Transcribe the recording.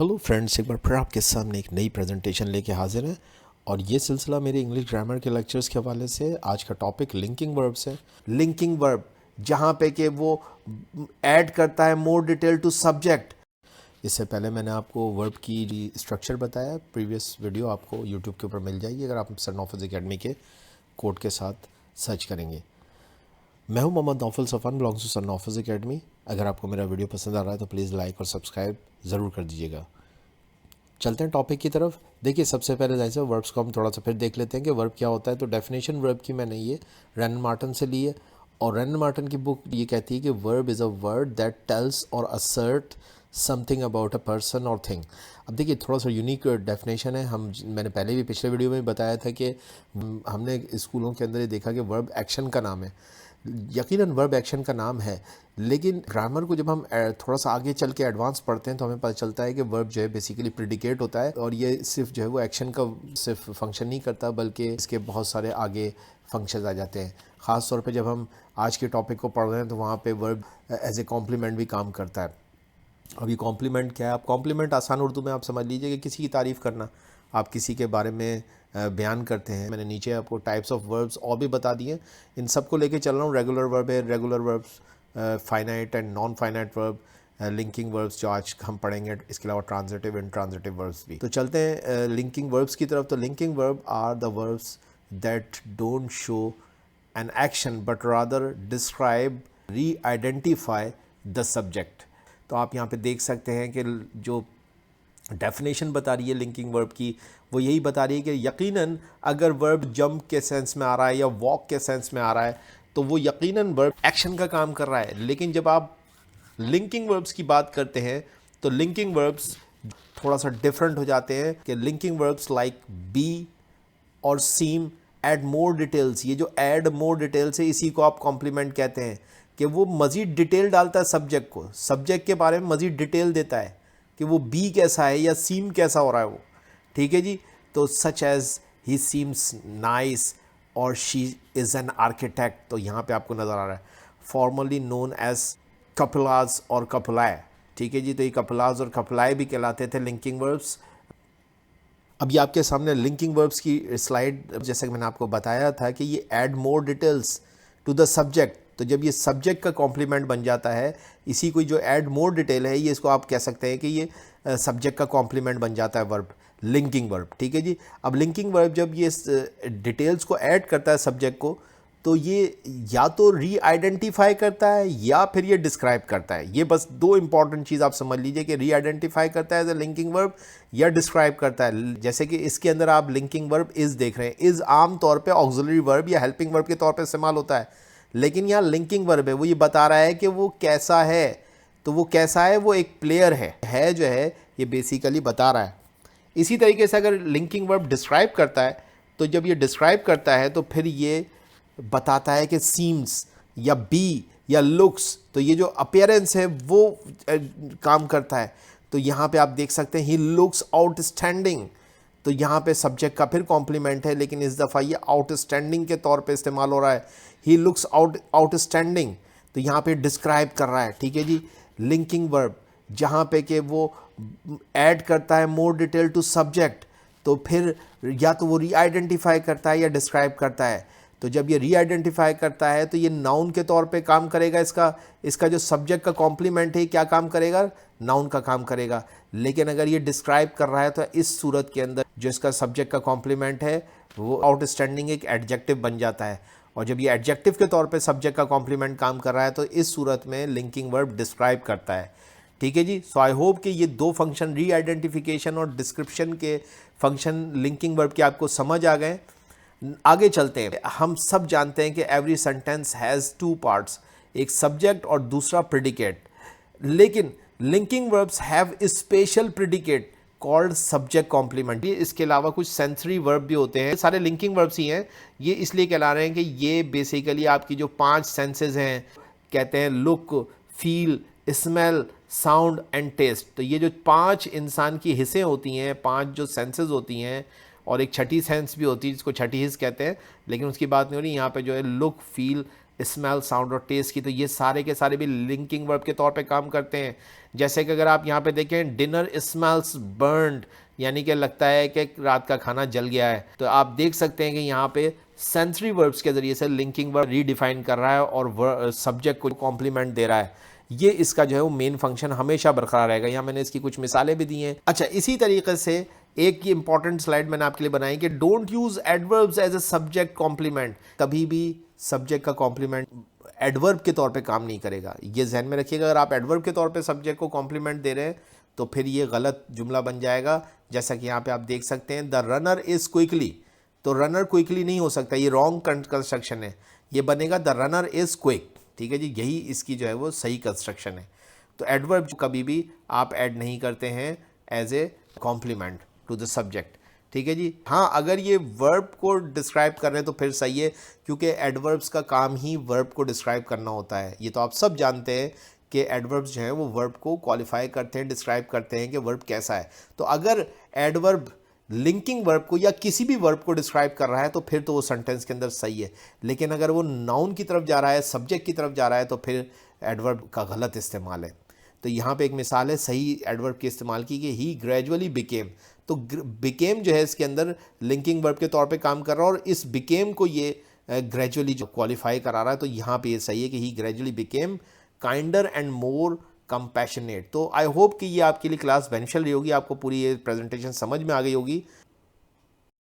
Hello friends, एक बार फिर आपके सामने एक नई प्रेजेंटेशन लेके हाजिर हैं। और ये सिलसिला मेरे इंग्लिश ग्रामर के लेक्चर्स के हवाले से। आज का टॉपिक लिंकिंग वर्ब्स है। लिंकिंग वर्ब जहाँ पे कि वो ऐड करता है मोर डिटेल टू सब्जेक्ट। इससे पहले मैंने आपको वर्ब की स्ट्रक्चर बताया, प्रीवियस वीडियो आपको यूट्यूब के ऊपर मिल जाएगी अगर आप सर नौफल अकेडमी के कोड के साथ सर्च करेंगे। मैं हूं Mohammad Naufal Safan, belongs to son Naufal academy. अगर आपको मेरा वीडियो पसंद आ रहा है तो प्लीज़ लाइक और सब्सक्राइब ज़रूर कर दीजिएगा। चलते हैं टॉपिक की तरफ। देखिए, सबसे पहले जैसे वर्ब्स को हम थोड़ा सा फिर देख लेते हैं कि वर्ब क्या होता है। तो डेफिनेशन वर्ब की मैंने ये रैन मार्टन से ली है, और रैन मार्टन की बुक ये कहती है कि verb is a word that tells और assert something about a person और थिंग। अब देखिए, थोड़ा सा यूनिक डेफिनेशन है। मैंने पहले भी पिछले वीडियो में बताया था कि हमने स्कूलों के अंदर ये देखा कि वर्ब एक्शन का नाम है। यकीनन वर्ब एक्शन का नाम है, लेकिन ग्रामर को जब हम थोड़ा सा आगे चल के एडवांस पढ़ते हैं तो हमें पता चलता है कि वर्ब जो है बेसिकली प्रिडिकेट होता है, और ये सिर्फ जो है वो एक्शन का सिर्फ फंक्शन नहीं करता, बल्कि इसके बहुत सारे आगे फंक्शंस आ जाते हैं। ख़ास तौर पे जब हम आज के टॉपिक को पढ़ रहे हैं तो वहाँ पे वर्ब एज ए कॉम्प्लीमेंट भी काम करता है। अब ये कॉम्प्लीमेंट क्या है? आप कॉम्प्लीमेंट आसान उर्दू में आप समझ लीजिए कि किसी की तारीफ़ करना, आप किसी के बारे में बयान करते हैं। मैंने नीचे आपको टाइप्स ऑफ वर्ब्स और भी बता दिए, इन सब को लेके चल रहा हूँ। रेगुलर वर्ब है, regular verbs, finite and non finite verb, linking verbs जो आज हम पढ़ेंगे, इसके अलावा ट्रांजिटिव एंड ट्रांजिटिव वर्ब्स भी। तो चलते हैं लिंकिंग वर्ब्स की तरफ। तो linking verb are the verbs that don't show an action but rather describe, re identify the subject. तो आप यहाँ पे देख सकते हैं कि जो डेफिनेशन बता रही है लिंकिंग वर्ब की, वो यही बता रही है कि यकीनन अगर वर्ब जंप के सेंस में आ रहा है या वॉक के सेंस में आ रहा है तो वो यकीनन वर्ब एक्शन का काम कर रहा है। लेकिन जब आप लिंकिंग वर्ब्स की बात करते हैं तो लिंकिंग वर्ब्स थोड़ा सा डिफरेंट हो जाते हैं कि लिंकिंग वर्ब्स लाइक बी और सीम ऐड मोर डिटेल्स। ये जो ऐड मोर डिटेल्स है, इसी को आप कॉम्प्लीमेंट कहते हैं कि वो मज़ीद डिटेल डालता है सब्जेक्ट को, सब्जेक्ट के बारे में मज़ीद डिटेल देता है कि वो बी कैसा है या सीम कैसा हो रहा है वो। ठीक है जी। तो such as he seems nice और शी इज़ एन आर्किटेक्ट। तो यहाँ पे आपको नज़र आ रहा है फॉर्मली नोन एज कपलाज और कपलाए। ठीक है जी। तो ये कपलाज और कपलाए भी कहलाते थे लिंकिंग वर्ब्स। अब ये आपके सामने लिंकिंग वर्ब्स की स्लाइड, जैसे कि मैंने आपको बताया था कि ये add more details to the subject. तो जब ये सब्जेक्ट का कॉम्प्लीमेंट बन जाता है, इसी को जो ऐड मोर डिटेल है, ये इसको आप कह सकते हैं कि ये सब्जेक्ट का कॉम्प्लीमेंट बन जाता है वर्ब, लिंकिंग वर्ब। ठीक है जी। अब लिंकिंग वर्ब जब ये डिटेल्स को ऐड करता है सब्जेक्ट को, तो ये या तो री आइडेंटिफाई करता है या फिर ये डिस्क्राइब करता है। ये बस दो इंपॉर्टेंट चीज़ आप समझ लीजिए कि री आइडेंटिफाई करता है एज ए लिंकिंग वर्ब या डिस्क्राइब करता है। जैसे कि इसके अंदर आप लिंकिंग वर्ब इज़ देख रहे हैं। इज़ आम तौर पे ऑक्सिलरी वर्ब या हेल्पिंग वर्ब के तौर पे इस्तेमाल होता है, लेकिन यहाँ लिंकिंग वर्ब है, वो ये बता रहा है कि वो कैसा है। तो वो कैसा है? वो एक प्लेयर है जो है ये बेसिकली बता रहा है। इसी तरीके से अगर लिंकिंग वर्ब डिस्क्राइब करता है, तो जब ये डिस्क्राइब करता है तो फिर ये बताता है कि सीम्स या बी या लुक्स, तो ये जो अपीयरेंस है वो काम करता है। तो यहाँ पे आप देख सकते हैं ही लुक्स आउटस्टैंडिंग। तो यहाँ पे सब्जेक्ट का फिर कॉम्प्लीमेंट है, लेकिन इस दफ़ा ये आउटस्टैंडिंग के तौर पे इस्तेमाल हो रहा है। ही लुक्स आउटस्टैंडिंग, तो यहाँ पे डिस्क्राइब कर रहा है। ठीक है जी। लिंकिंग वर्ब जहाँ पे कि वो ऐड करता है मोर डिटेल टू सब्जेक्ट, तो फिर या तो वो री आइडेंटिफाई करता है या डिस्क्राइब करता है। तो जब ये री आइडेंटिफाई करता है तो ये नाउन के तौर पे काम करेगा। इसका जो सब्जेक्ट का कॉम्प्लीमेंट है क्या काम करेगा? नाउन का काम करेगा। लेकिन अगर ये डिस्क्राइब कर रहा है तो इस सूरत के अंदर जो इसका सब्जेक्ट का कॉम्प्लीमेंट है वो आउटस्टैंडिंग एक एडजेक्टिव बन जाता है। और जब ये एडजेक्टिव के तौर पे सब्जेक्ट का कॉम्प्लीमेंट काम कर रहा है तो इस सूरत में लिंकिंग वर्ब डिस्क्राइब करता है। ठीक है जी। सो आई होप कि ये दो फंक्शन, री आइडेंटिफिकेशन और डिस्क्रिप्शन के फंक्शन लिंकिंग वर्ब के आपको समझ आ गए। आगे चलते हैं। हम सब जानते हैं कि every sentence has two parts, एक सब्जेक्ट और दूसरा प्रेडिकेट। लेकिन linking verbs have special predicate called subject complement. ये इसके अलावा कुछ सेंसरी वर्ब भी होते हैं। सारे लिंकिंग वर्ब्स ही हैं। ये इसलिए कहला रहे हैं कि ये बेसिकली आपकी जो 5 सेंसेस हैं, कहते हैं look, feel, smell, sound and taste. तो ये जो 5 इंसान की हिस्सें होती हैं, 5 जो सेंसेस होती हैं, और एक छठी सेंस भी होती है जिसको छठी हिस्स कहते हैं, लेकिन उसकी बात नहीं हो रही। यहाँ पे जो है लुक, फील, स्मेल, साउंड और टेस्ट की, तो ये सारे के सारे भी लिंकिंग वर्ब के तौर पे काम करते हैं। जैसे कि अगर आप यहाँ पे देखें, डिनर स्मेल्स बर्न्ड, यानी कि लगता है कि रात का खाना जल गया है, तो आप देख सकते हैं कि यहाँ पे सेंसरी वर्ब्स के ज़रिए से लिंकिंग वर्ब रीडिफाइन कर रहा है और सब्जेक्ट को कॉम्प्लीमेंट दे रहा है। ये इसका जो है वो मेन फंक्शन हमेशा बरकरार रहेगा। यहाँ मैंने इसकी कुछ मिसालें भी दी हैं। अच्छा, इसी तरीके से एक ये इंपॉर्टेंट स्लाइड मैंने आपके लिए बनाई कि don't use adverbs as a subject complement. कभी भी सब्जेक्ट का कॉम्प्लीमेंट एडवर्ब के तौर पे काम नहीं करेगा, ये जहन में रखिएगा। अगर आप एडवर्ब के तौर पे सब्जेक्ट को कॉम्प्लीमेंट दे रहे हैं तो फिर ये गलत जुमला बन जाएगा। जैसा कि यहाँ पे आप देख सकते हैं, द रनर इज क्विकली, तो रनर क्विकली नहीं हो सकता, ये रॉन्ग कंस्ट्रक्शन है। ये बनेगा द रनर इज क्विक। ठीक है जी, यही इसकी जो है वो सही कंस्ट्रक्शन है। तो एडवर्ब कभी भी आप ऐड नहीं करते हैं as a complement to the subject. ठीक है जी। हाँ, अगर ये वर्ब को डिस्क्राइब कर रहे हैं तो फिर सही है, क्योंकि एडवर्ब्स का काम ही वर्ब को डिस्क्राइब करना होता है। ये तो आप सब जानते हैं कि एडवर्ब्स जो हैं वो वर्ब को क्वालिफाई करते हैं, डिस्क्राइब करते हैं कि वर्ब कैसा है। तो अगर एडवर्ब लिंकिंग वर्ब को या किसी भी वर्ब को डिस्क्राइब कर रहा है तो फिर तो वो सेंटेंस के अंदर सही है। लेकिन अगर वो नाउन की तरफ जा रहा है, सब्जेक्ट की तरफ जा रहा है, तो फिर एडवर्ब का गलत इस्तेमाल है। तो यहाँ पे एक मिसाल है सही एडवर्ब के इस्तेमाल की कि ही ग्रेजुअली बिकेम। तो बिकेम जो है इसके अंदर लिंकिंग वर्ब के तौर पे काम कर रहा है और इस बिकेम को ये ग्रेजुअली जो क्वालिफाई करा रहा है। तो यहाँ पे ये सही है कि he gradually became kinder and more compassionate. तो आई होप कि ये आपके लिए क्लास बेनिफिशियल रही होगी, आपको पूरी ये प्रेजेंटेशन समझ में आ गई होगी।